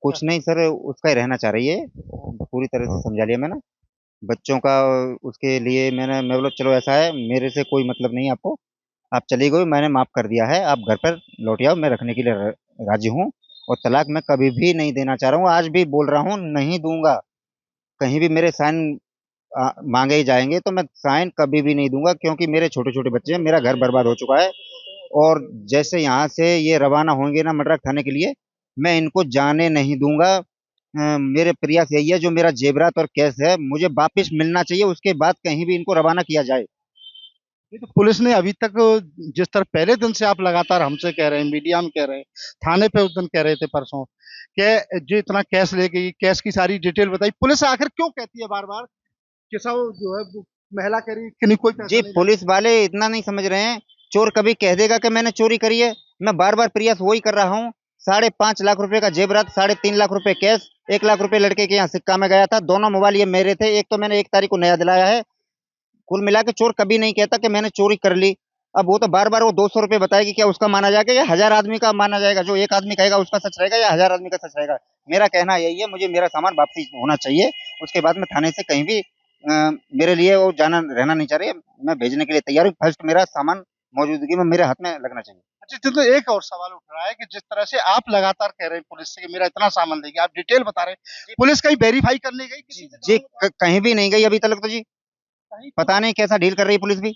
कुछ नहीं सर, उसका ही रहना चाह रही है। पूरी तरह से समझा लिया मैंने बच्चों का। उसके लिए मैं बोला चलो ऐसा है, मेरे से कोई मतलब नहीं आपको, आप चली गई, मैंने माफ कर दिया है, आप घर पर लौट आओ, मैं रखने के लिए राजी हूँ। और तलाक मैं कभी भी नहीं देना चाह रहा हूँ, आज भी बोल रहा हूँ नहीं दूंगा। कहीं भी मेरे साइन मांगे ही जाएंगे तो मैं साइन कभी भी नहीं दूंगा, क्योंकि मेरे छोटे छोटे बच्चे हैं, मेरा घर बर्बाद हो चुका है। और जैसे यहाँ से ये रवाना होंगे ना मड्रास थाने के लिए, मैं इनको जाने नहीं दूंगा। मेरे प्रयास यही है, जो मेरा जेवरात और कैश है मुझे वापस मिलना चाहिए, उसके बाद कहीं भी इनको रवाना किया जाए। ये तो पुलिस ने अभी तक, जिस तरह पहले दिन से आप लगातार हमसे कह रहे हैं, मीडिया में कह रहे हैं, थाने पे उस दिन कह रहे थे परसों, कि जो इतना कैश ले गई, कैश की सारी डिटेल बताई, पुलिस आखिर क्यों कहती है बार बार कि सब जो है वो महिला कह रही है कि नहीं, कोई पैसा जी नहीं पुलिस वाले इतना नहीं समझ रहे हैं। चोर कभी कह देगा कि मैंने चोरी करी है? मैं बार बार प्रयास वही कर रहा हूँ। 5.5 लाख रुपए का जेवरात, 3.5 लाख रुपए कैश, 1 लाख रुपए लड़के के यहाँ सिक्का में गया था, दोनों मोबाइल ये मेरे थे, एक तो मैंने 1 तारीख को नया दिलाया है। कुल मिला के चोर कभी नहीं कहता कि मैंने चोरी कर ली। अब वो तो बार बार वो 200 रुपए बताएगी, क्या उसका माना जाएगा या 1000 आदमी का माना जाएगा? जो एक आदमी कहेगा उसका सच रहेगा या 1000 आदमी का सच रहेगा? मेरा कहना यही है, मुझे मेरा सामान वापसी होना चाहिए। उसके बाद मैं थाने से कहीं भी मेरे लिए वो जाना रहना नहीं चाह रही है। मैं भेजने के लिए तैयार हूँ, फर्स्ट मेरा सामान मौजूदगी में मेरे हाथ में लगना चाहिए। अच्छा, तो एक और सवाल उठ रहा है कि जिस तरह से आप लगातार कह रहे हैं पुलिस से कि मेरा इतना सामान लेके, आप डिटेल बता रहे हैं, पुलिस कहीं वेरीफाई करने गई किसी से जी गाँव में? कहीं भी नहीं गई अभी तक तो जी। कहीं तो पता नहीं कैसा डील कर रही है पुलिस भी।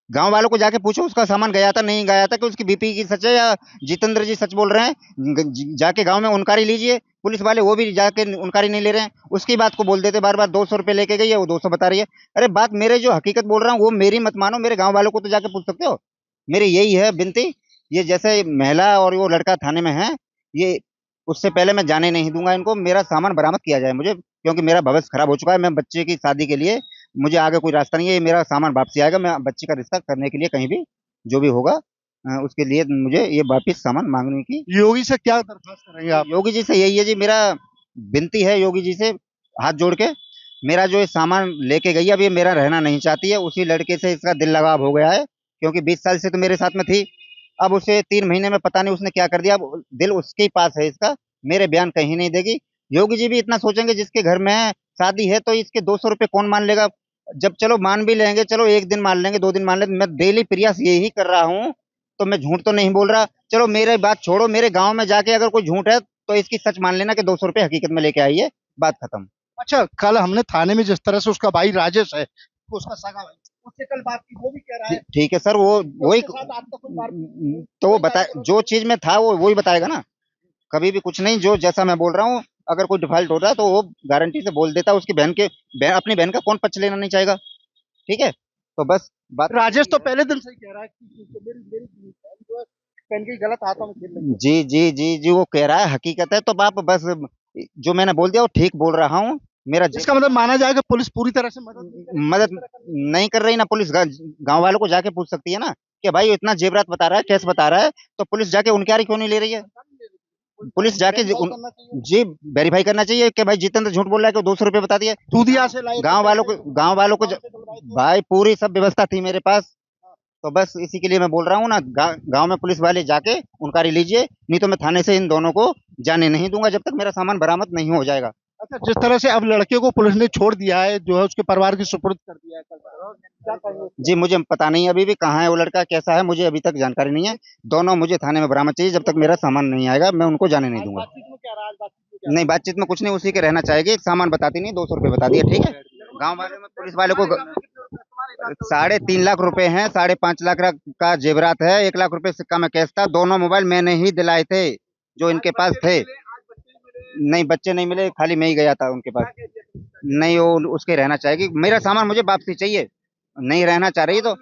गांव वालों को जाके पूछो उसका सामान गया था नहीं गया था, कि उसकी बीपी की सच है या जितेंद्र जी सच बोल रहे हैं। जाके गांव में उनकारी लीजिए। पुलिस वाले वो भी जाके उनकारी नहीं ले रहे हैं, उसकी बात को बोल देते बार बार 200 रुपए लेके गई है, वो 200 बता रही है। अरे बात मेरे जो हकीकत बोल रहा हूँ वो मेरी मत मानो, मेरे गांव वालों को तो जाके पूछ सकते हो। मेरी यही है विनती। ये जैसे महिला और वो लड़का थाने में है, ये उससे पहले मैं जाने नहीं दूंगा इनको, मेरा सामान बरामद किया जाए मुझे, क्योंकि मेरा भविष्य खराब हो चुका है। मैं बच्चे की शादी के लिए, मुझे आगे कोई रास्ता नहीं है, ये मेरा सामान वापसी आएगा, मैं बच्चे का रिश्ता करने के लिए कहीं भी जो भी होगा उसके लिए मुझे ये वापस सामान मांगने की। योगी से क्या दरखास्त करेंगे आप? योगी जी से यही है जी, मेरा विनती है योगी जी से हाथ जोड़ के। मेरा जो ये सामान लेके गई है, अब ये मेरा रहना नहीं चाहती है, उसी लड़के से इसका दिल लगाव हो गया है, क्योंकि 20 साल से तो मेरे साथ में थी। अब उसे 3 महीने में पता नहीं उसने क्या कर दिया, अब दिल उसके ही पास है इसका, मेरे बयान कहीं नहीं देगी। योगी जी भी इतना सोचेंगे, जिसके घर में शादी है तो इसके 200 रुपए कौन मान लेगा? जब चलो मान भी लेंगे, चलो एक दिन मान लेंगे, 2 दिन मान लेंगे, मैं डेली प्रयास यही कर रहा हूँ, तो मैं झूठ तो नहीं बोल रहा। चलो मेरे बात छोड़ो, मेरे गांव में जाके अगर कोई झूठ है तो इसकी सच मान लेना कि 200 रुपए हकीकत में लेके आई है, बात खत्म। अच्छा, कल हमने थाने में जिस तरह से उसका भाई राजेश है, उसका सगा भाई, उससे कल बात की, वो भी कह रहा है ठीक है सर, वो कि वही उसके साथ आपका कोई मारपीट नहीं हुई, तो वो कोई बता, पैसे जो वसूल चीज में था वो वही बताएगा ना। कभी भी कुछ नहीं, जो जैसा मैं बोल रहा हूँ, अगर कोई डिफॉल्ट हो रहा है तो वो गारंटी से बोल देता है। उसकी अपनी बहन का कौन पक्ष लेना नहीं चाहेगा? ठीक है, तो बस बात नहीं। राजेश तो पहले दिन से ही कह रहा है कि मेरी मेरी बहन जो है पहन के गलत हाथों में खेल रही है। जी जी जी जी, वो कह रहा है हकीकत है, तो आप बस जो मैंने बोल दिया वो ठीक बोल रहा हूँ। मेरा इसका मतलब माना जाए कि पुलिस पूरी तरह से मदद नहीं कर रही, मदद जिस तरह करनी नहीं कर रही ना पुलिस, गांव वालों को जाके पूछ सकती है ना, कि भाई इतना जेवरात बता रहा है, कैस बता रहा है, तो पुलिस जाके उनकी क्यों नहीं ले रही है? चाहिए। पुलिस जाके वेरीफाई करना चाहिए। जी वेरीफाई करना चाहिए कि भाई जितेंद्र झूठ बोल रहा है कि 200 रुपए बता दिए। दूधिया से लाए थे गांव वालों पैसे, को गांव वालों को गाँव से डलवाए थे। भाई पूरी सब व्यवस्था थी मेरे पास। तो बस इसी के लिए मैं बोल रहा हूँ ना, गांव में पुलिस वाले जाके उनकारी लीजिए, नहीं तो मैं थाने से इन दोनों को जाने नहीं दूंगा जब तक मेरा सामान बरामद नहीं हो जाएगा। अच्छा, जिस तरह से अब लड़के को पुलिस ने छोड़ दिया है, जो है उसके परिवार की सुपुर्द कर दिया है, क्या कहेंगे? जी मुझे पता नहीं अभी भी कहाँ है वो लड़का, कैसा है, मुझे अभी तक जानकारी नहीं है। दोनों मुझे थाने में बरामद चाहिए, जब तक मेरा सामान नहीं आएगा मैं उनको जाने नहीं आज दूंगा। बातचीत में क्या रहा, आज बातचीत में क्या नहीं बातचीत में कुछ नहीं, उसी के रहना चाहेगी, सामान बताती नहीं, 200 रुपए बता दिए, ठीक है। गांव वाले में पुलिस वाले को 3.5 लाख रुपए हैं, 5.5 लाख का जेवरात है, 1 लाख रुपए सिक्का में कैश था, दोनों मोबाइल मैंने ही दिलाए थे जो इनके पास थे। नहीं बच्चे नहीं मिले, खाली मैं ही गया था उनके पास। नहीं वो उसके रहना चाहेगी, मेरा सामान मुझे वापसी चाहिए। नहीं रहना चाह रही तो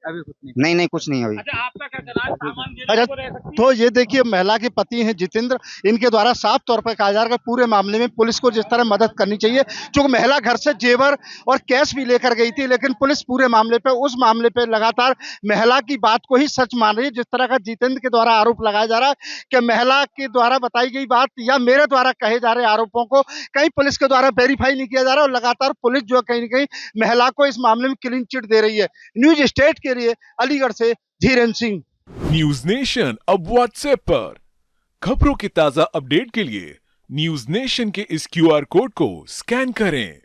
अभी कुछ नहीं, नहीं कुछ नहीं अभी। अच्छा, आपका क्या कहना है, सामान देने को रह सकती है? तो ये देखिए, महिला के पति हैं जितेंद्र, इनके द्वारा साफ तौर पर कहा जा रहा है कि पूरे मामले में पुलिस को जिस तरह मदद करनी चाहिए, क्योंकि महिला घर से जेवर और कैश भी लेकर गई थी, लेकिन पुलिस पूरे मामले पे, उस मामले पे लगातार महिला की बात को ही सच मान रही है। जिस तरह का जितेंद्र के द्वारा आरोप लगाया जा रहा है कि महिला के द्वारा बताई गई बात या मेरे द्वारा कहे जा रहे आरोपों को कहीं पुलिस के द्वारा वेरीफाई नहीं किया जा रहा, और लगातार पुलिस जो है कहीं ना कहीं महिला को इस मामले में क्लीन चिट दे रही है। न्यूज स्टेट के लिए अलीगढ़ से धीरेन्द्र सिंह। न्यूज नेशन अब व्हाट्सएप पर। खबरों के ताजा अपडेट के लिए न्यूज नेशन के इस क्यूआर कोड को स्कैन करें